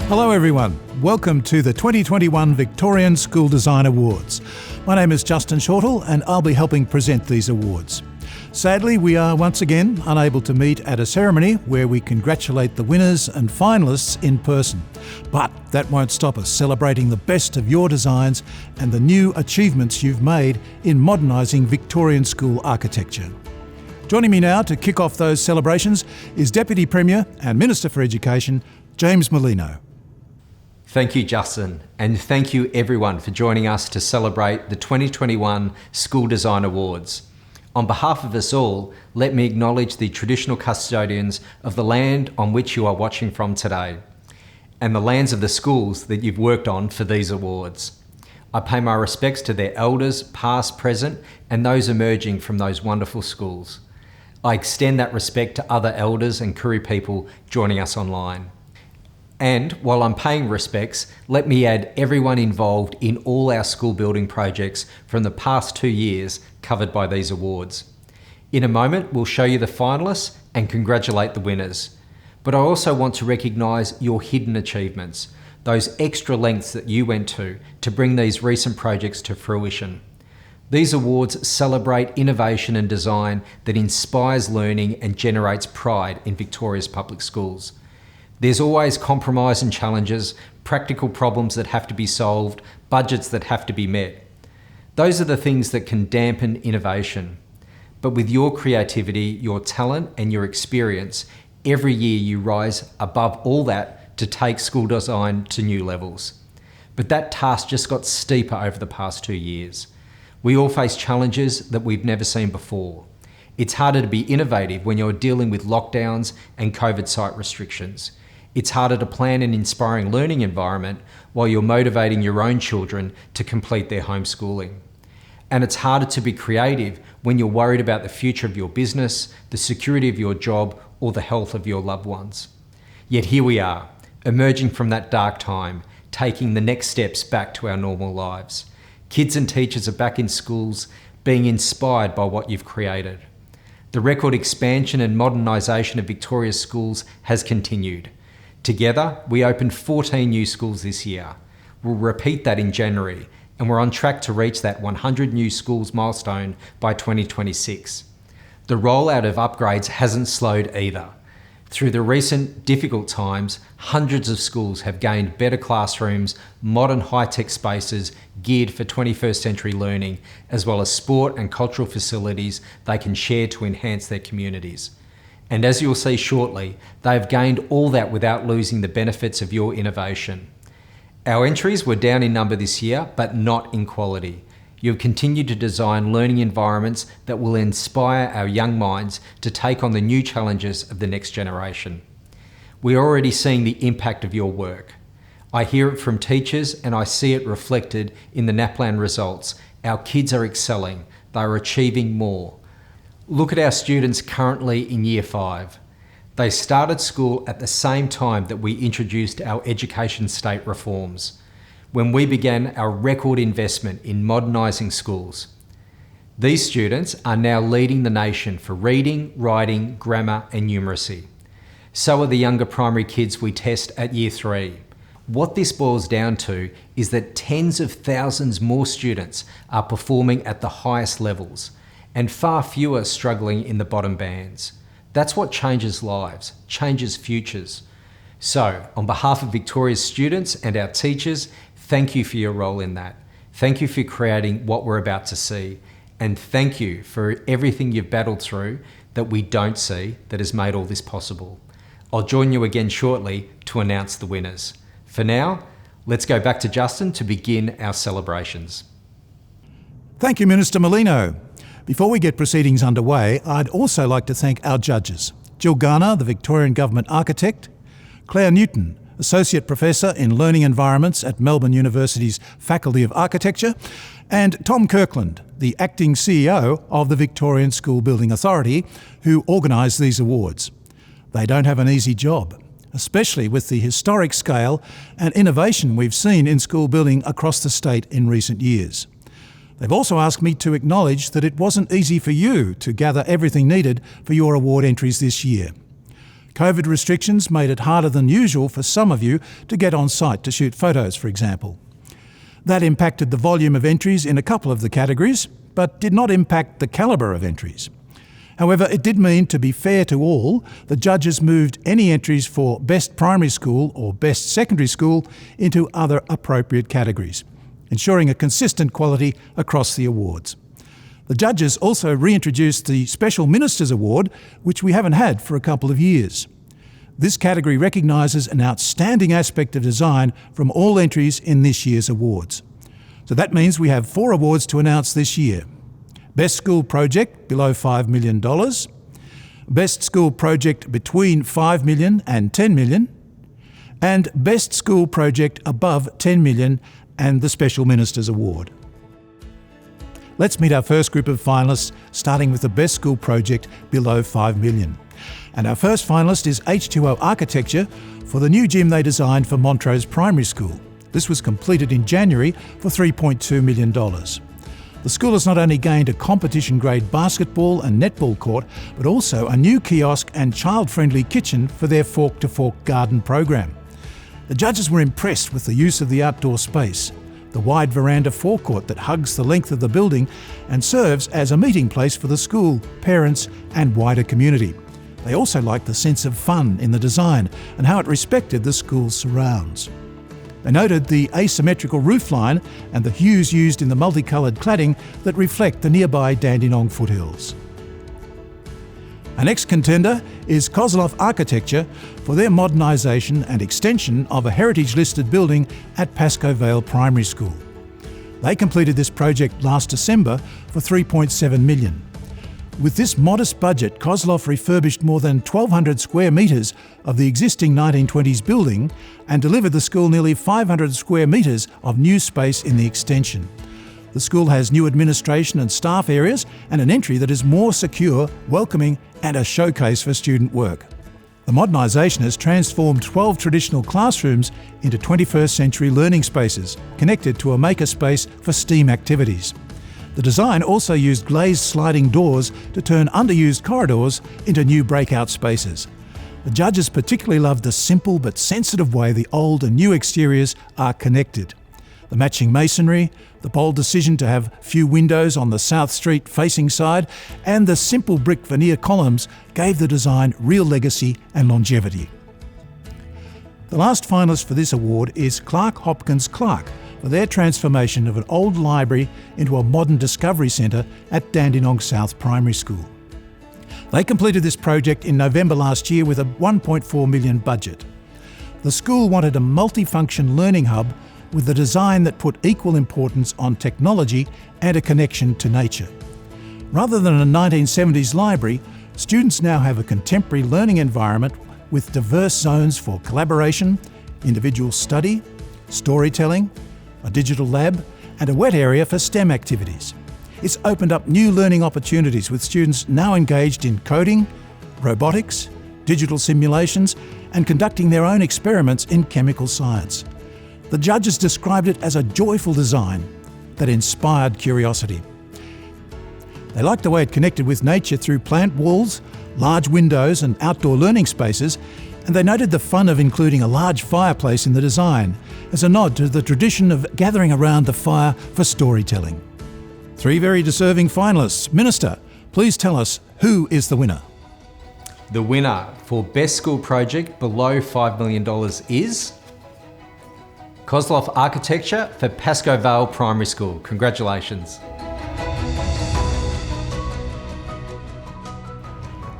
Hello everyone, welcome to the 2021 Victorian School Design Awards. My name is Justin Shortall and I'll be helping present these awards. Sadly, we are once again unable to meet at a ceremony where we congratulate the winners and finalists in person. But that won't stop us celebrating the best of your designs and the new achievements you've made in modernising Victorian school architecture. Joining me now to kick off those celebrations is Deputy Premier and Minister for Education, James Merlino. Thank you, Justin, and thank you everyone for joining us to celebrate the 2021 School Design Awards. On behalf of us all, let me acknowledge the traditional custodians of the land on which you are watching from today, and the lands of the schools that you've worked on for these awards. I pay my respects to their elders, past, present, and those emerging from those wonderful schools. I extend that respect to other elders and Koori people joining us online. And while I'm paying respects, let me add everyone involved in all our school building projects from the past 2 years covered by these awards. In a moment, we'll show you the finalists and congratulate the winners. But I also want to recognise your hidden achievements, those extra lengths that you went to bring these recent projects to fruition. These awards celebrate innovation and design that inspires learning and generates pride in Victoria's public schools. There's always compromise and challenges, practical problems that have to be solved, budgets that have to be met. Those are the things that can dampen innovation. But with your creativity, your talent and your experience, every year you rise above all that to take school design to new levels. But that task just got steeper over the past 2 years. We all face challenges that we've never seen before. It's harder to be innovative when you're dealing with lockdowns and COVID site restrictions. It's harder to plan an inspiring learning environment while you're motivating your own children to complete their homeschooling. And it's harder to be creative when you're worried about the future of your business, the security of your job, or the health of your loved ones. Yet here we are, emerging from that dark time, taking the next steps back to our normal lives. Kids and teachers are back in schools, being inspired by what you've created. The record expansion and modernisation of Victoria's schools has continued. Together, we opened 14 new schools this year. We'll repeat that in January, and we're on track to reach that 100 new schools milestone by 2026. The rollout of upgrades hasn't slowed either. Through the recent difficult times, hundreds of schools have gained better classrooms, modern high-tech spaces geared for 21st century learning, as well as sport and cultural facilities they can share to enhance their communities. And as you'll see shortly, they've gained all that without losing the benefits of your innovation. Our entries were down in number this year, but not in quality. You've continued to design learning environments that will inspire our young minds to take on the new challenges of the next generation. We're already seeing the impact of your work. I hear it from teachers and I see it reflected in the NAPLAN results. Our kids are excelling, they're achieving more. Look at our students currently in Year 5. They started school at the same time that we introduced our education state reforms, when we began our record investment in modernising schools. These students are now leading the nation for reading, writing, grammar and numeracy. So are the younger primary kids we test at Year 3. What this boils down to is that tens of thousands more students are performing at the highest levels, and far fewer struggling in the bottom bands. That's what changes lives, changes futures. So, on behalf of Victoria's students and our teachers, thank you for your role in that. Thank you for creating what we're about to see. And thank you for everything you've battled through that we don't see that has made all this possible. I'll join you again shortly to announce the winners. For now, let's go back to Justin to begin our celebrations. Thank you, Minister Merlino. Before we get proceedings underway, I'd also like to thank our judges. Jill Garner, the Victorian Government Architect, Claire Newton, Associate Professor in Learning Environments at Melbourne University's Faculty of Architecture, and Tom Kirkland, the Acting CEO of the Victorian School Building Authority, who organise these awards. They don't have an easy job, especially with the historic scale and innovation we've seen in school building across the state in recent years. They've also asked me to acknowledge that it wasn't easy for you to gather everything needed for your award entries this year. COVID restrictions made it harder than usual for some of you to get on site to shoot photos, for example. That impacted the volume of entries in a couple of the categories, but did not impact the calibre of entries. However, it did mean, to be fair to all, the judges moved any entries for Best Primary School or Best Secondary School into other appropriate categories, ensuring a consistent quality across the awards. The judges also reintroduced the Special Ministers Award, which we haven't had for a couple of years. This category recognises an outstanding aspect of design from all entries in this year's awards. So that means we have 4 awards to announce this year. Best School Project below $5 million, Best School Project between $5 million and $10 million, and Best School Project above $10 million and the Special Ministers Award. Let's meet our first group of finalists, starting with the Best School Project below $5 million. And our first finalist is H2O Architecture for the new gym they designed for Montrose Primary School. This was completed in January for $3.2 million. The school has not only gained a competition-grade basketball and netball court, but also a new kiosk and child-friendly kitchen for their Fork-to-Fork garden program. The judges were impressed with the use of the outdoor space, the wide veranda forecourt that hugs the length of the building and serves as a meeting place for the school, parents and wider community. They also liked the sense of fun in the design and how it respected the school's surrounds. They noted the asymmetrical roofline and the hues used in the multicoloured cladding that reflect the nearby Dandenong foothills. Our next contender is Kozloff Architecture for their modernisation and extension of a heritage-listed building at Pascoe Vale Primary School. They completed this project last December for $3.7 million. With this modest budget, Kozloff refurbished more than 1,200 square metres of the existing 1920s building and delivered the school nearly 500 square metres of new space in the extension. The school has new administration and staff areas and an entry that is more secure, welcoming and a showcase for student work. The modernisation has transformed 12 traditional classrooms into 21st century learning spaces, connected to a makerspace for STEAM activities. The design also used glazed sliding doors to turn underused corridors into new breakout spaces. The judges particularly loved the simple but sensitive way the old and new exteriors are connected. The matching masonry, the bold decision to have few windows on the South Street facing side, and the simple brick veneer columns gave the design real legacy and longevity. The last finalist for this award is Clark Hopkins Clark for their transformation of an old library into a modern discovery centre at Dandenong South Primary School. They completed this project in November last year with a $1.4 million budget. The school wanted a multifunction learning hub with a design that put equal importance on technology and a connection to nature. Rather than a 1970s library, students now have a contemporary learning environment with diverse zones for collaboration, individual study, storytelling, a digital lab, and a wet area for STEM activities. It's opened up new learning opportunities with students now engaged in coding, robotics, digital simulations, and conducting their own experiments in chemical science. The judges described it as a joyful design that inspired curiosity. They liked the way it connected with nature through plant walls, large windows and outdoor learning spaces, and they noted the fun of including a large fireplace in the design as a nod to the tradition of gathering around the fire for storytelling. 3 very deserving finalists. Minister, please tell us who is the winner. The winner for Best School Project below $5 million is Kozloff Architecture for Pascoe Vale Primary School. Congratulations.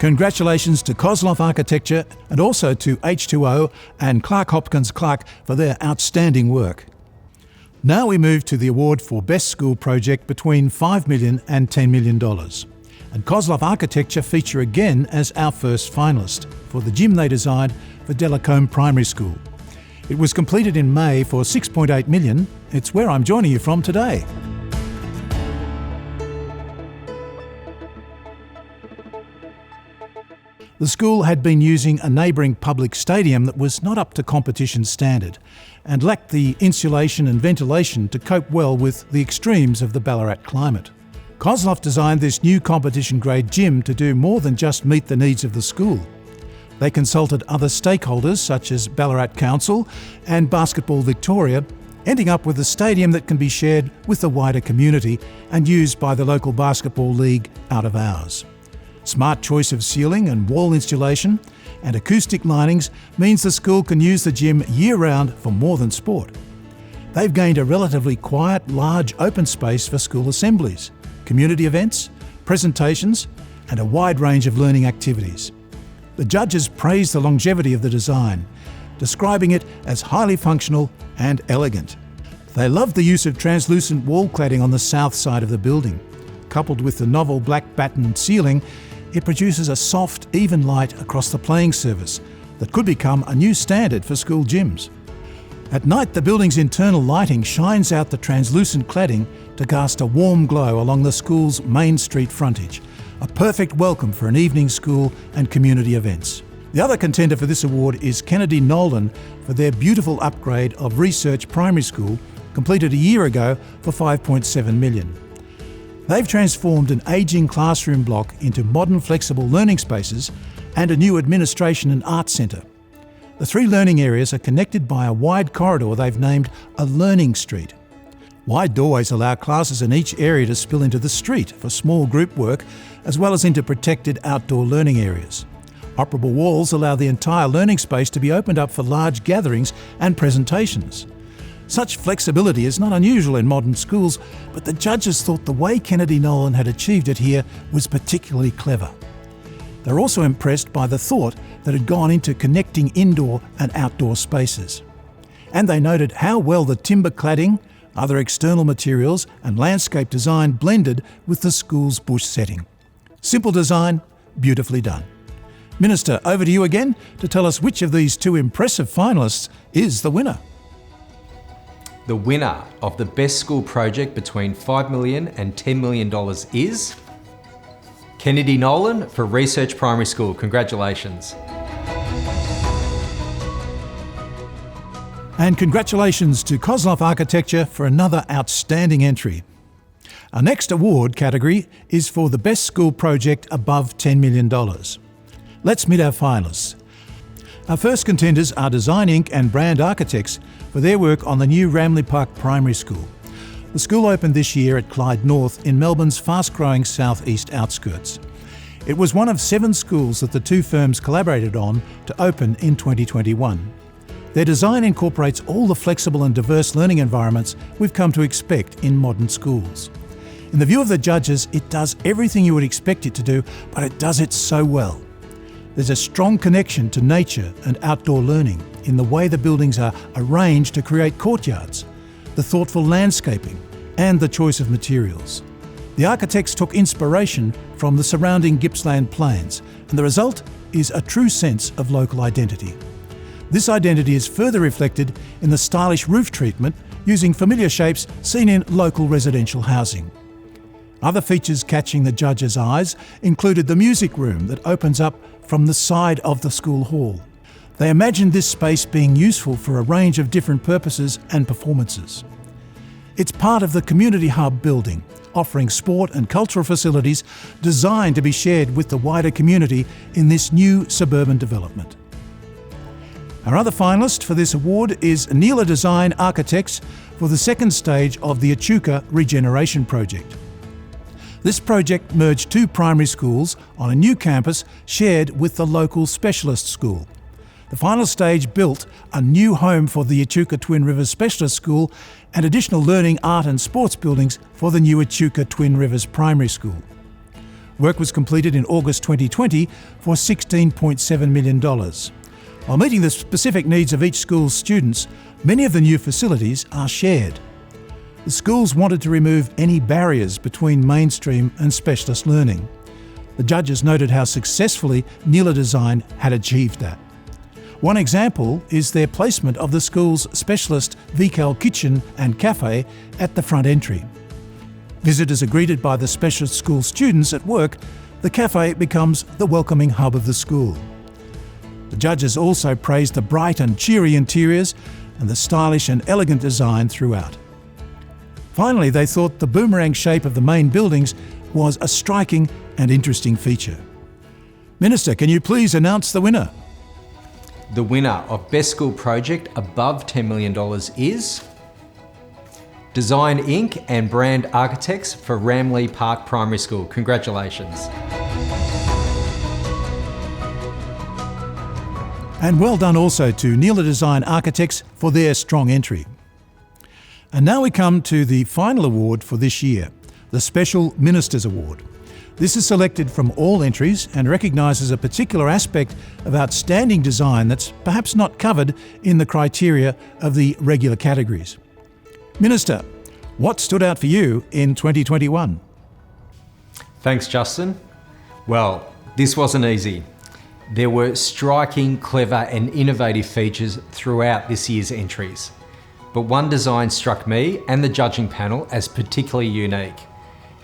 Congratulations to Kozloff Architecture and also to H2O and Clark Hopkins Clark for their outstanding work. Now we move to the award for Best School Project between $5 million and $10 million. And Kozloff Architecture feature again as our first finalist for the gym they designed for Delacombe Primary School. It was completed in May for $6.8 million. It's where I'm joining you from today. The school had been using a neighbouring public stadium that was not up to competition standard and lacked the insulation and ventilation to cope well with the extremes of the Ballarat climate. Kozloff designed this new competition-grade gym to do more than just meet the needs of the school. They consulted other stakeholders such as Ballarat Council and Basketball Victoria, ending up with a stadium that can be shared with the wider community and used by the local basketball league out of hours. Smart choice of ceiling and wall insulation and acoustic linings means the school can use the gym year-round for more than sport. They've gained a relatively quiet, large open space for school assemblies, community events, presentations, and a wide range of learning activities. The judges praised the longevity of the design, describing it as highly functional and elegant. They loved the use of translucent wall cladding on the south side of the building. Coupled with the novel black batten ceiling, it produces a soft, even light across the playing surface that could become a new standard for school gyms. At night, the building's internal lighting shines out the translucent cladding to cast a warm glow along the school's main street frontage, a perfect welcome for an evening school and community events. The other contender for this award is Kennedy Nolan for their beautiful upgrade of Research Primary School, completed a year ago for $5.7 million. They've transformed an ageing classroom block into modern flexible learning spaces and a new administration and arts centre. The three learning areas are connected by a wide corridor they've named a learning street. Wide doorways allow classes in each area to spill into the street for small group work, as well as into protected outdoor learning areas. Operable walls allow the entire learning space to be opened up for large gatherings and presentations. Such flexibility is not unusual in modern schools, but the judges thought the way Kennedy Nolan had achieved it here was particularly clever. They're also impressed by the thought that had gone into connecting indoor and outdoor spaces. And they noted how well the timber cladding, other external materials and landscape design blended with the school's bush setting. Simple design, beautifully done. Minister, over to you again to tell us which of these two impressive finalists is the winner. The winner of the Best School Project between $5 million and $10 million is Kennedy Nolan for Research Primary School. Congratulations. And congratulations to Kozloff Architecture for another outstanding entry. Our next award category is for the Best School Project above $10 million. Let's meet our finalists. Our first contenders are Design Inc. and Brand Architects for their work on the new Ramley Park Primary School. The school opened this year at Clyde North in Melbourne's fast-growing southeast outskirts. It was one of 7 schools that the two firms collaborated on to open in 2021. Their design incorporates all the flexible and diverse learning environments we've come to expect in modern schools. In the view of the judges, it does everything you would expect it to do, but it does it so well. There's a strong connection to nature and outdoor learning in the way the buildings are arranged to create courtyards, the thoughtful landscaping, and the choice of materials. The architects took inspiration from the surrounding Gippsland Plains, and the result is a true sense of local identity. This identity is further reflected in the stylish roof treatment using familiar shapes seen in local residential housing. Other features catching the judges' eyes included the music room that opens up from the side of the school hall. They imagined this space being useful for a range of different purposes and performances. It's part of the Community Hub building, offering sport and cultural facilities designed to be shared with the wider community in this new suburban development. Our other finalist for this award is Neela Design Architects for the second stage of the Echuca Regeneration Project. This project merged 2 primary schools on a new campus shared with the local specialist school. The final stage built a new home for the Echuca Twin Rivers Specialist School and additional learning, art and sports buildings for the new Echuca Twin Rivers Primary School. Work was completed in August 2020 for $16.7 million. While meeting the specific needs of each school's students, many of the new facilities are shared. The schools wanted to remove any barriers between mainstream and specialist learning. The judges noted how successfully Neela Design had achieved that. One example is their placement of the school's specialist VCAL kitchen and cafe at the front entry. Visitors are greeted by the specialist school students at work. The cafe becomes the welcoming hub of the school. The judges also praised the bright and cheery interiors and the stylish and elegant design throughout. Finally, they thought the boomerang shape of the main buildings was a striking and interesting feature. Minister, can you please announce the winner? The winner of Best School Project above $10 million is Design Inc. and Brand Architects for Ramlee Park Primary School. Congratulations. And well done also to Neela Design Architects for their strong entry. And now we come to the final award for this year, the Special Ministers Award. This is selected from all entries and recognises a particular aspect of outstanding design that's perhaps not covered in the criteria of the regular categories. Minister, what stood out for you in 2021? Thanks, Justin. Well, this wasn't easy. There were striking, clever and innovative features throughout this year's entries. But one design struck me and the judging panel as particularly unique.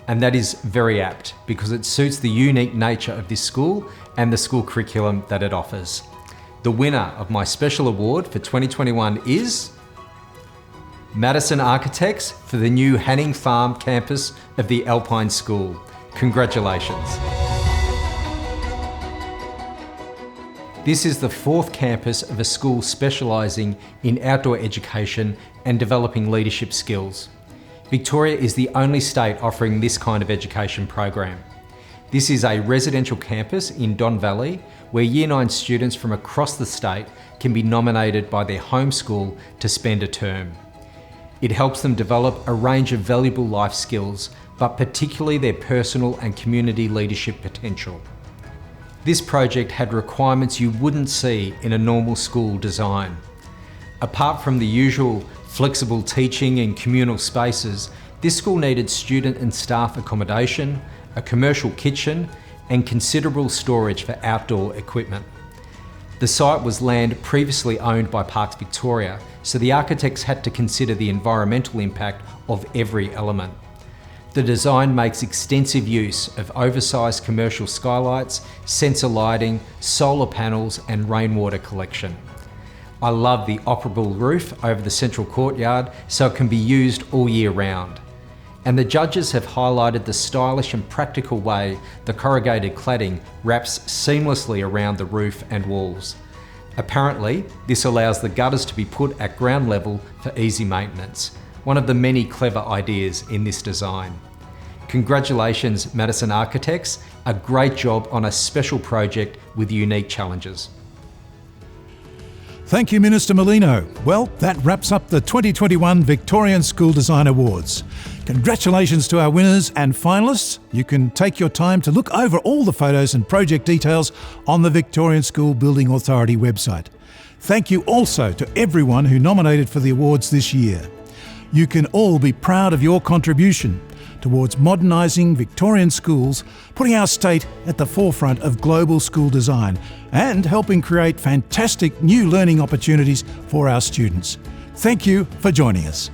And that is very apt because it suits the unique nature of this school and the school curriculum that it offers. The winner of my special award for 2021 is Madison Architects for the new Hanning Farm campus of the Alpine School. Congratulations. This is the fourth campus of a school specialising in outdoor education and developing leadership skills. Victoria is the only state offering this kind of education program. This is a residential campus in Don Valley where Year 9 students from across the state can be nominated by their home school to spend a term. It helps them develop a range of valuable life skills, but particularly their personal and community leadership potential. This project had requirements you wouldn't see in a normal school design. Apart from the usual flexible teaching and communal spaces, this school needed student and staff accommodation, a commercial kitchen, and considerable storage for outdoor equipment. The site was land previously owned by Parks Victoria, so the architects had to consider the environmental impact of every element. The design makes extensive use of oversized commercial skylights, sensor lighting, solar panels, and rainwater collection. I love the operable roof over the central courtyard so it can be used all year round. And the judges have highlighted the stylish and practical way the corrugated cladding wraps seamlessly around the roof and walls. Apparently, this allows the gutters to be put at ground level for easy maintenance, one of the many clever ideas in this design. Congratulations, Madison Architects, a great job on a special project with unique challenges. Thank you, Minister Molino. Well, that wraps up the 2021 Victorian School Design Awards. Congratulations to our winners and finalists. You can take your time to look over all the photos and project details on the Victorian School Building Authority website. Thank you also to everyone who nominated for the awards this year. You can all be proud of your contribution towards modernising Victorian schools, putting our state at the forefront of global school design and helping create fantastic new learning opportunities for our students. Thank you for joining us.